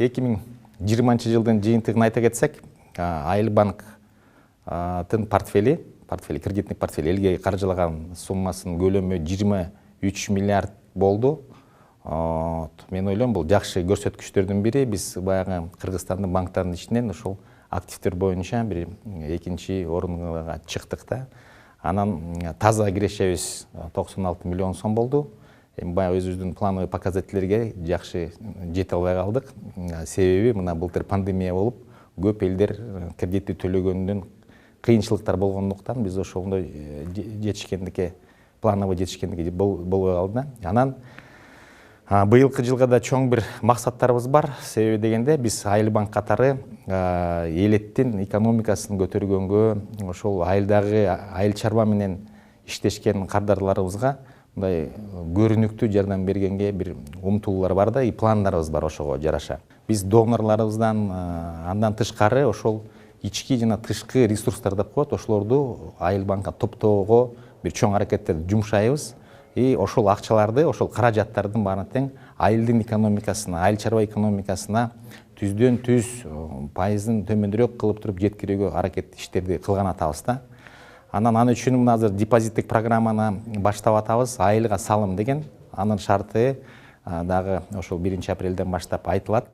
2020 жылдын жыйынтыгын айта кетсек, Айыл банктын портфели, кредиттик портфели элге каржылаган суммасынын көлөмү 23 миллиард болду. Мен ойлойм, бул жакшы көрсөткүчтөрдүн бири. Биз баягы Кыргызстандын банктарынын ичинен ошол активдер боюнча бир экинчи орунга чыктык да. Анан таза кирешебиз 96 миллион сом болду. Баягы өзүбүздүн плановый показательлерге жакшы жете албай калдык. Себеби мына былтыр пандемия болуп, көп элдер кредитти төлөгөндөн кыйынчылыктар болгондуктан биз ошондой жетишкендикке, плановый жетишкендикке болбой калды. Анан быйылкы жылга да чоң бир максаттарыбыз бар. Себеби дегенде биз Айыл банк катары элеттин экономикасын көтөргөнгө, ошол айылдагы айыл чарба менен иштешкен кардарларыбызга мындай көрүнүктүү жардам бергенге бир умтулуулар бар да, пландарыбыз бар ошого жараша. Биз донорларыбыздан андан тышкары ошол ички жана тышкы ресурстар деп коет, ошолорду Айыл банкка топтоого бир чоң аракеттерди жумшайбыз. Ошол акчаларды, ошол каражаттардын баарын тең айылдын экономикасына, айыл чарба экономикасына түздөн түз пайызын төмөнүрөөк кылып туруп жеткирүүгө аракет иштерди кылган атабыз да. Анан аны үчүн мына азыр депозиттик программаны баштап атабыз. Айылга салым деген анын шарты дагы ошол 1 апрелден баштап айтылат.